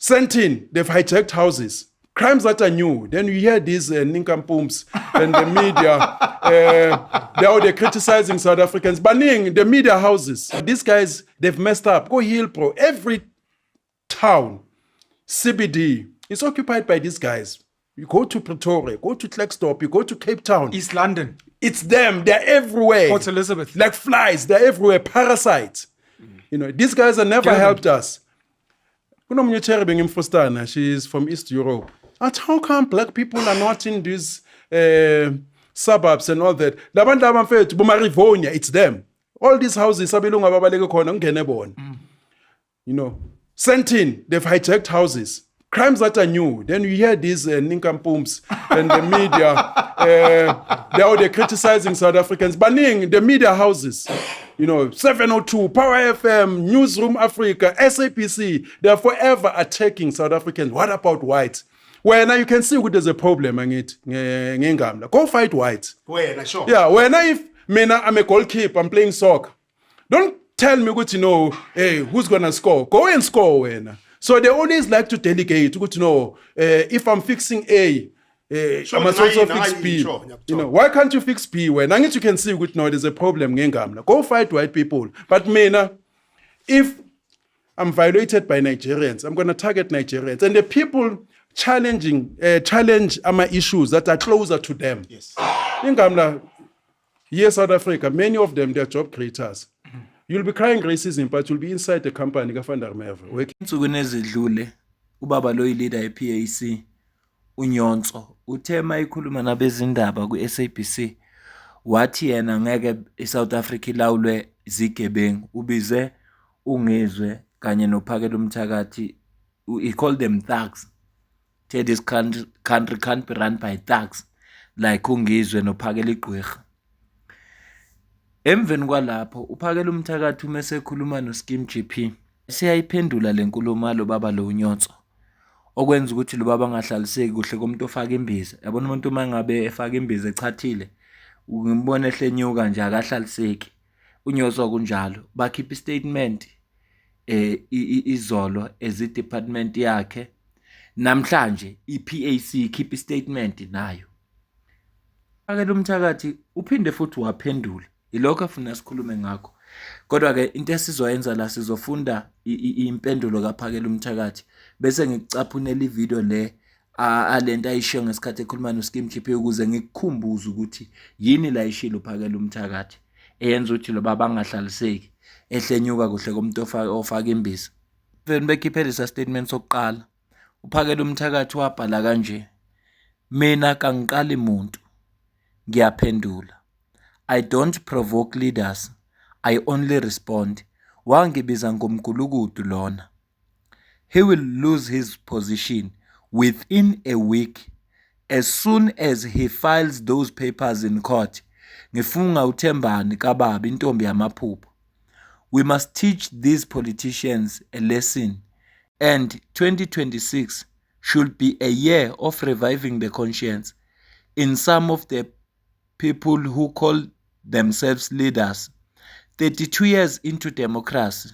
sent in, they've hijacked houses. Crimes that are new. Then you hear these nincompoops and the media, they're criticizing South Africans, banning the media houses. These guys, they've messed up. Go Hillbrow, every town, CBD, is occupied by these guys. You go to Pretoria, go to Klerksdorp, you go to Cape Town. East London. It's them. They're everywhere. Port Elizabeth. Like flies. They're everywhere. Parasites. You know, these guys have never helped us. She's from East Europe. And how come black people are not in these suburbs and all that? It's them. All these houses, you know, sent in, they've hijacked houses. Crimes that are new. Then you hear these nincompoops and the media, they're criticizing South Africans, banning the media houses. You know, 702, Power FM, Newsroom Africa, SAPC, they're forever attacking South Africans. What about whites? Well, now you can see there's a problem. Go fight whites. Sure. Yeah, if I'm a goalkeeper, I'm playing soccer. Don't tell me what you know, hey, who's going to score? Go and score. So they always like to delegate, to know if I'm fixing A, I must also fix B. You know, why can't you fix B? When you can see there's a problem. Go fight white people. But if I'm violated by Nigerians, I'm going to target Nigerians. And the people challenge my issues that are closer to them. Yes. Yes, South Africa, many of them, they're job creators. You'll be crying racism, but you'll be inside the company. Insukwini ezidlule ubaba lo leader ePAC uNyonso uthe mayikhuluma nabezindaba kuSABC wathi yena ngeke eSouth Africa ilawulwe zigebengu ubize ungezwe kanye nophakela umthakathi he called them thugs. This country can't be run by thugs like ungizwe nophakela igqwirha. Emveni kwalapho uphakela umthakathi umese ekhuluma noSkim GP siyayiphendula lenkulumo lo baba lo uNyonso okwenza ukuthi lo baba angahlaliseki kuhle komuntu ofaka imbiza. Yabona umuntu mangabe efaka imbiza echathile ngimbona ehlenyuka nje akahlaliseki. uNyonso kunjalo bakhipha istatement izolo ezi department yakhe namhlanje iPAC ikhipha istatement nayo. Phakela umthakathi uphinde futhi waphendula ilokho afuna sikhulume ngakho. Kodwa ke into esizoyenza la sizofunda impendulo kaphakela umthakathi bese ngikucaphunela ivideo le alento ayishiyo ngesikhathi ekhuluma noSkim GP ukuze ngikukhumbuze ukuthi yini la ishilo phakela umthakathi eyenza ukuthi lo baba angahlaliseki ehlenyuka kuhle komuntu ofaka imbiza. Vele bekhiphe lesa statement sokuqala uphakela umthakathi wabhala kanje: mina kangiqali umuntu ngiyaphendula. I don't provoke leaders, I only respond. Wangibiza ngomgulukudu lona. He will lose his position within a week as soon as he files those papers in court. Ngifunga uThembani kababa intombi yamaphupho. We must teach these politicians a lesson, and 2026 should be a year of reviving the conscience in some of the people who call themselves leaders. 32 years into democracy,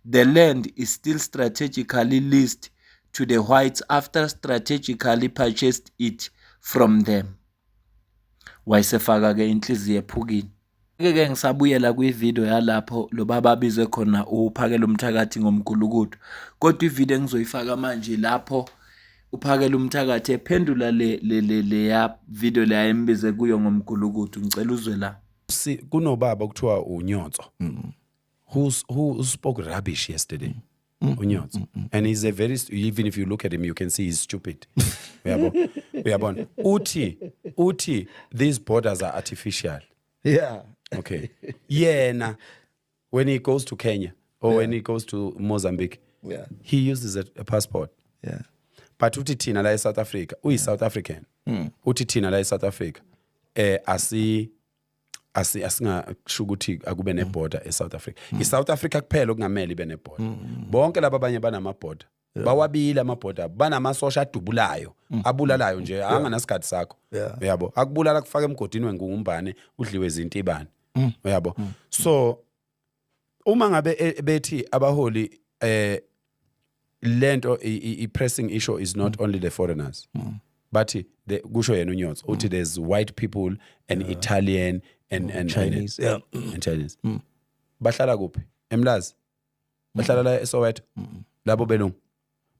the land is still strategically leased to the whites after strategically purchased it from them. Wayesefaka ke inhliziyo ephukile. Ke ngisabuyela kwivideo yalapho lo baba bizwe khona uphakela umthakathi ngomgulukudu. Kodwa ivideo engizoyifaka manje lapho uphakela umthakathi ephendula le ya video la embize kuyo ngomgulukudu. Ngicela uzwe la. Kunobaba kuthiwa uNyonso who spoke rubbish yesterday. uNyonso. And he's a very, even if you look at him you can see he's stupid. Uyabona uthi these borders are artificial. Yeah. Okay. Yena when he goes to Kenya or when he goes to Mozambique, he uses a passport. Yeah. But uthi thina la eSouth Africa, South African. Uthi thina la eSouth Africa asingasho ukuthi akube neborder eSouth Africa. ISouth Africa kuphela okungamele ibe neborder. Bonke laba abanye banama border. Bawabili ama border, banamasosha adubulayo, abulalayo nje anganasikhathi sakho. Uyabo, akubulala kufaka emgodini wengumbane udliwe izintibane. Uyabo. So uma ngabe bethi abaholi lento pressing issue is not only the foreigners. But kusho yena uNyotso uthi there's white people and Italian and Chinese, and Chinese. Bahlala kuphi? Emlazi. Bahlala la eSoweto. Labo belungu.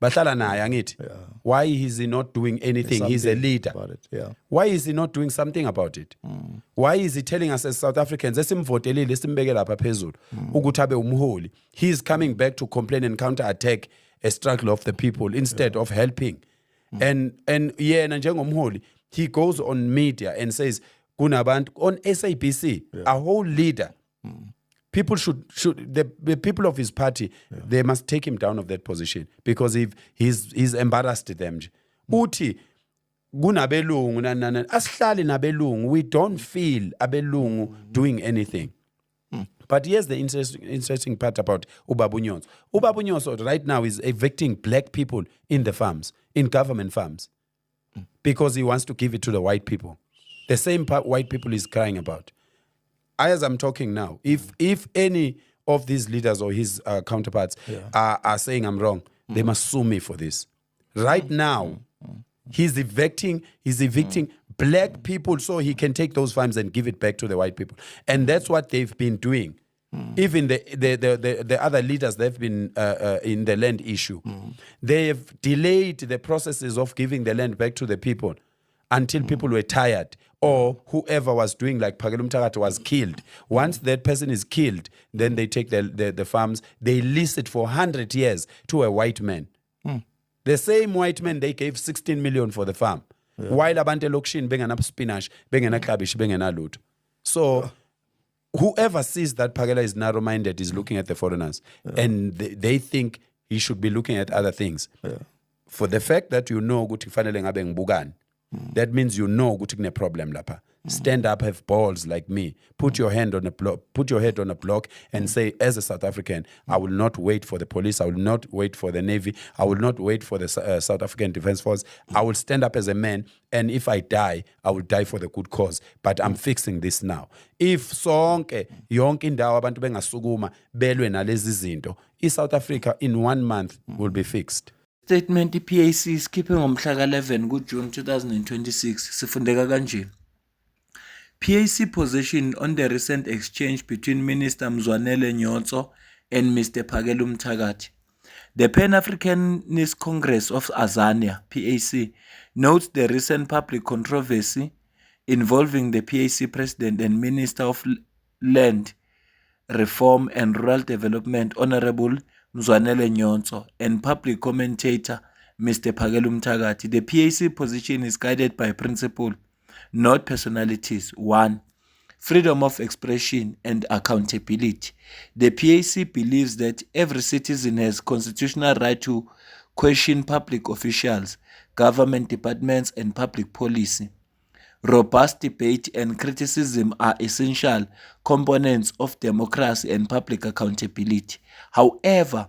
Bahlala naye angithi. Why is he not doing anything? He's a leader. About it, yeah. Why is he not doing something about it? Why is he telling us as South Africans esimvotelile simbeke lapha phezulu ukuthi abe umholi? He is coming back to complain and counter attack a struggle of the people instead of helping. And yena njengomholi he goes on media and says kunabantu on SABC a whole leader. People should the people of his party they must take him down of that position because if he's embarrassed them. Uthi kunabelungu asihlali nabelungu, we don't feel abelungu doing anything. But here's the interesting part about Ubaba uNyotso. Ubaba uNyotso right now is evicting black people in the farms, in government farms, because he wants to give it to the white people. The same white people is crying about. As I'm talking now, if any of these leaders or his counterparts are saying I'm wrong, they must sue me for this. Right now, he's evicting black people so he can take those farms and give it back to the white people. And that's what they've been doing. Even the other leaders, they've been in the land issue. They have delayed the processes of giving the land back to the people until people were tired or whoever was doing like Phakela Mthakathi was killed. Once that person is killed, then they take the farms, they lease it for 100 years to a white man. The same white man, they gave 16 million for the farm. While abantu elokishini bengena spinach, bengena cabbage, bengena lutho. So whoever sees that Phakela is narrow-minded is looking at the foreigners. And they think he should be looking at other things. For the fact that you know ukuthi kufanele ngabe ngibukani, that means you know ukuthi kune problem lapha. Stand up, have balls like me. Put your head on a block and say, as a South African, I will not wait for the police. I will not wait for the Navy. I will not wait for the South African Defence Force. I will stand up as a man, and if I die, I will die for the good cause. But I'm fixing this now. If sonke yonke indawo abantu bengasukuma belwe nalezi zinto, South Africa in 1 month will be fixed. Statement iPAC iskiphe ngomhla ka-11 kuJune 2026 sifundeka kanje. PAC position on the recent exchange between Minister Mzwanele Nyotso and Mr. Phakela Mthakathi. The Pan-Africanist Congress of Azania, PAC, notes the recent public controversy involving the PAC President and Minister of Land, Reform and Rural Development, Honorable Mzwanele Nyotso, and public commentator Mr. Phakela Mthakathi. The PAC position is guided by principle, not personalities. 1. Freedom of expression and accountability. The PAC believes that every citizen has constitutional right to question public officials, government departments, and public policy. Robust debate and criticism are essential components of democracy and public accountability. However,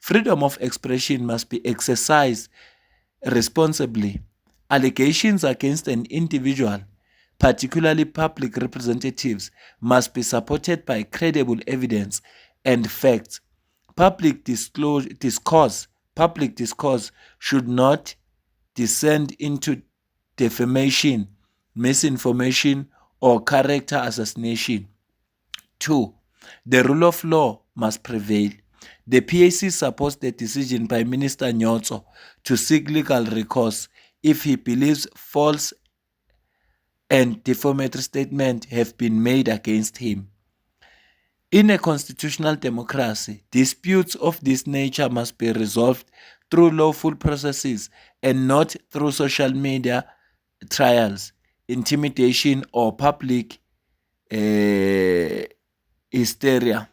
freedom of expression must be exercised responsibly. Allegations against an individual, particularly public representatives, must be supported by credible evidence and facts. Public discourse should not descend into defamation, misinformation, or character assassination. 2. The rule of law must prevail. The PAC supports the decision by Minister Nyotso to seek legal recourse if he believes false and defamatory statements have been made against him. In a constitutional democracy, disputes of this nature must be resolved through lawful processes and not through social media trials, intimidation, or public hysteria.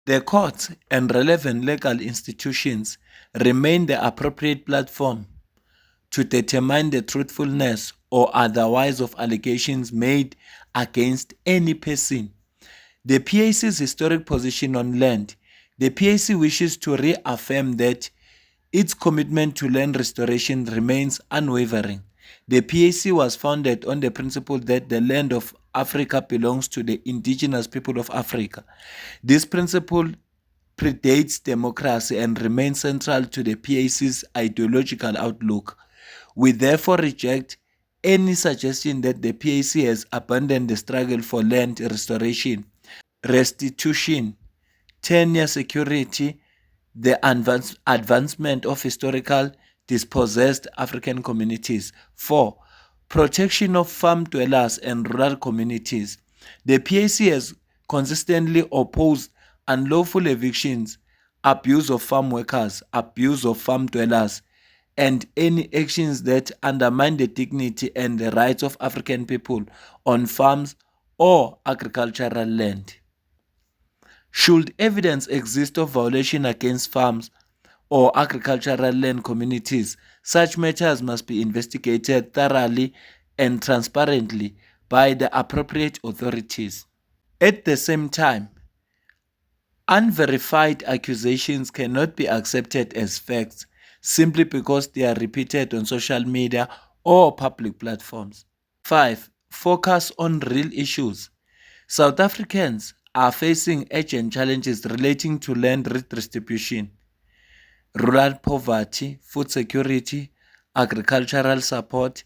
The courts and relevant legal institutions remain the appropriate platform to determine the truthfulness or otherwise of allegations made against any person. The PAC's historic position on land. The PAC wishes to reaffirm that its commitment to land restoration remains unwavering. The PAC was founded on the principle that the land of Africa belongs to the indigenous people of Africa. This principle predates democracy and remains central to the PAC's ideological outlook. We therefore reject any suggestion that the PAC has abandoned the struggle for land restoration, restitution, tenure security, the advancement of historical dispossessed African communities. 4. Protection of farm dwellers and rural communities. The PAC has consistently opposed unlawful evictions, abuse of farm workers, abuse of farm dwellers, and any actions that undermine the dignity and the rights of African people on farms or agricultural land. Should evidence exist of violation against farms or agricultural land communities, such matters must be investigated thoroughly and transparently by the appropriate authorities. At the same time, unverified accusations cannot be accepted as facts simply because they are repeated on social media or public platforms. 5. Focus on real issues. South Africans are facing urgent challenges relating to land redistribution, rural poverty, food security, agricultural support,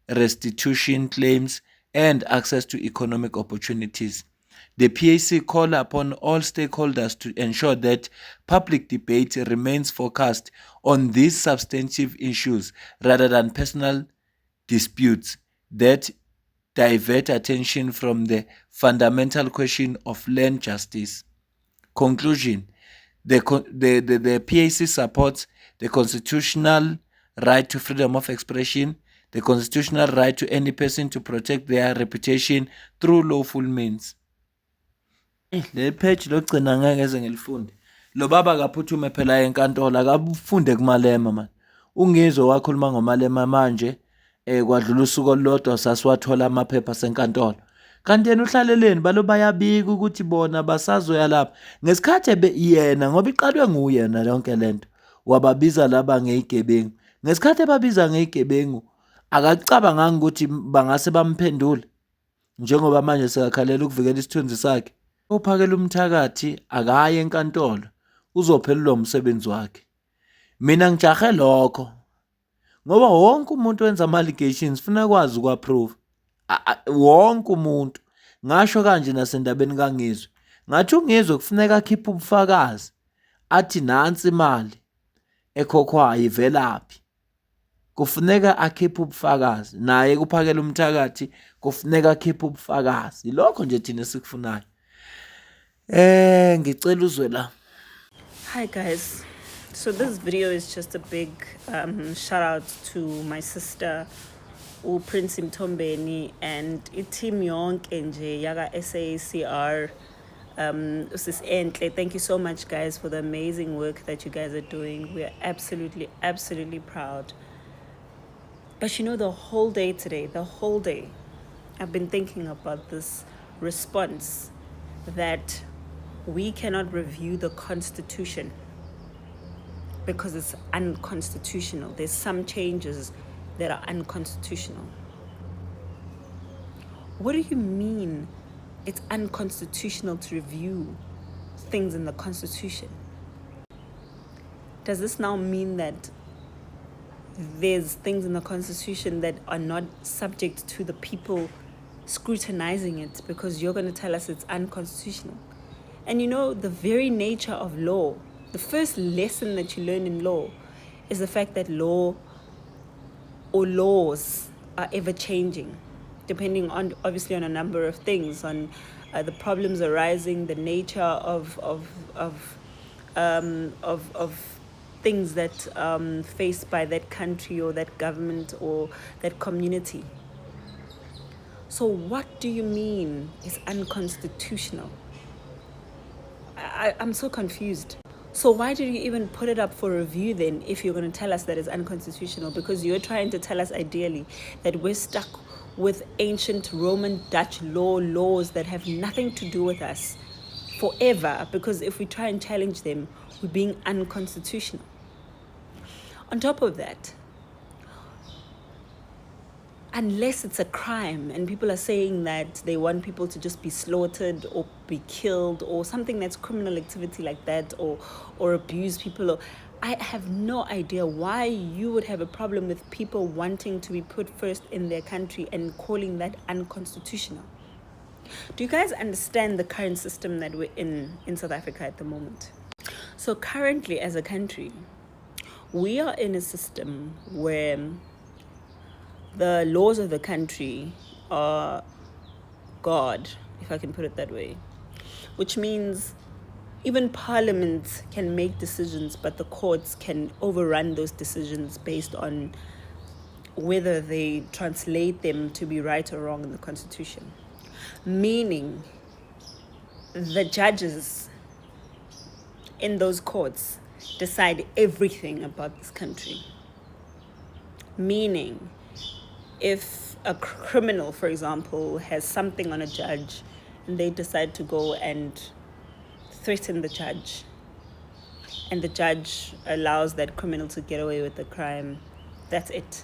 restitution claims, and access to economic opportunities. The PAC call upon all stakeholders to ensure that public debate remains focused on these substantive issues rather than personal disputes that divert attention from the fundamental question of land justice. Conclusion: the PAC supports the constitutional right to freedom of expression, the constitutional right to any person to protect their reputation through lawful means. Le page logcina ngeke eze ngilifunde. Lo baba kaphuthume phela enkantolo akabufunde kumalema man. Ungizwe wakhuluma ngomalema manje kwadlula usuku olulodwa sasiwathola amaphepha senkantolo. Kanti yena uhlaleleni balo bayabika ukuthi bona basazoya lapha ngesikhathi yena ngoba iqalwe nguye na yonke lento wababiza laba ngezigebengu. Ngesikhathi ebabiza ngezigebengu akacabanga ukuthi bangase bamphendule njengoba manje sekakhalela ukuvikela isithunzi sakhe. Uphakela umthakathi akaye enkantolo uzophelelwa umsebenzi wakhe. Mina ngijahe lokho ngoba wonke umuntu wenza ama allegations ufuna kwazi ukuapprove. Wonke umuntu ngasho kanje nasendabeni kaNgizwe ngathi uNgizwe kufuneka akhiphe ubufakazi athi nansi imali ekhokhwayo ivelaphi. Kufuneka akhiphe ubufakazi naye kuphakela umthakathi kufuneka akhiphe ubufakazi. Lokho nje thina sikufunayo. Ngicela uzwe la. Hi guys, so this video is just a big shout out to my sister Prince Mtombeni and team yonke nje yaga SACR. Sis Entle, thank you so much guys for the amazing work that you guys are doing. We are absolutely proud. But you know, the whole day today, I've been thinking about this response that we cannot review the Constitution because it's unconstitutional. There's some changes that are unconstitutional. What do you mean it's unconstitutional to review things in the Constitution? Does this now mean that there's things in the Constitution that are not subject to the people scrutinizing it because you're going to tell us it's unconstitutional? And you know, the very nature of law, the first lesson that you learn in law is the fact that law or laws are ever changing, depending on obviously on a number of things, on the problems arising, the nature of things that faced by that country or that government or that community. So what do you mean is unconstitutional? I'm so confused. So why did you even put it up for review then if you're going to tell us that it's unconstitutional? Because you're trying to tell us ideally that we're stuck with ancient Roman Dutch laws that have nothing to do with us forever, because if we try and challenge them, we're being unconstitutional. On top of that, unless it's a crime and people are saying that they want people to just be slaughtered or be killed or something that's criminal activity like that, or abuse people, or I have no idea why you would have a problem with people wanting to be put first in their country and calling that unconstitutional. Do you guys understand the current system that we're in South Africa at the moment? So currently, as a country, we are in a system where the laws of the country are God, if I can put it that way, which means even parliament can make decisions, but the courts can overrun those decisions based on whether they translate them to be right or wrong in the constitution. Meaning, the judges in those courts decide everything about this country. Meaning, if a criminal, for example, has something on a judge and they decide to go and threaten the judge, and the judge allows that criminal to get away with the crime, that's it.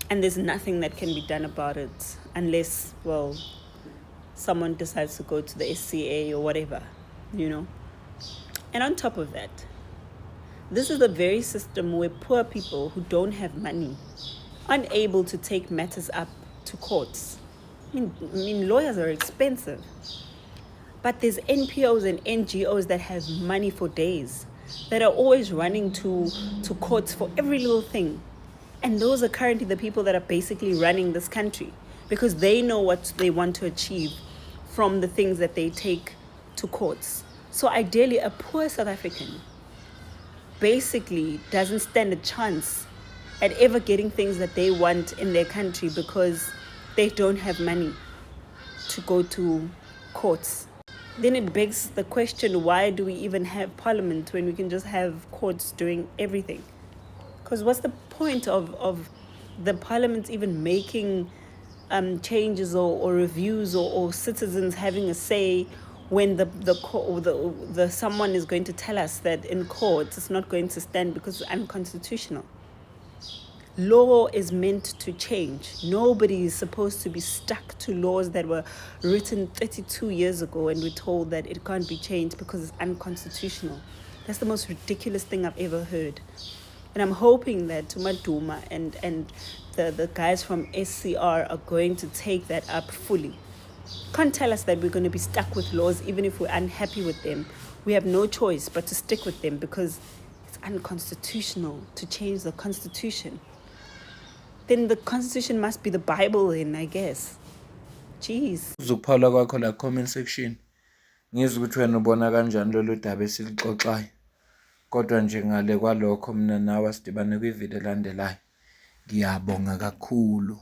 And there's nothing that can be done about it unless, well, someone decides to go to the SCA or whatever, you know. And on top of that, this is the very system where poor people who don't have money, unable to take matters up to courts. I mean, lawyers are expensive. But there's NPOs and NGOs that have money for days, that are always running to courts for every little thing. And those are currently the people that are basically running this country, because they know what they want to achieve from the things that they take to courts. So ideally, a poor South African basically doesn't stand a chance at ever getting things that they want in their country because they don't have money to go to courts. Then it begs the question, why do we even have parliament when we can just have courts doing everything? Because what's the point of the parliament even making changes or reviews or citizens having a say when the someone is going to tell us that in court it's not going to stand because it's unconstitutional? Law is meant to change. Nobody is supposed to be stuck to laws that were written 32 years ago and we're told that it can't be changed because it's unconstitutional. That's the most ridiculous thing I've ever heard. And I'm hoping that Tumaduma and the guys from SCR are going to take that up fully. Can't tell us that we're going to be stuck with laws even if we're unhappy with them. We have no choice but to stick with them because it's unconstitutional to change the constitution. Then the constitution must be the Bible then, I guess. Jeez. Uzuphawula kwakho la comment section. Ngizwe ukuthi wena ubona kanjani lolu daba esilixoxayo. Kodwa nje ngale kwalokho mina nawe sidibane kwivideo elandelayo. Ngiyabonga kakhulu.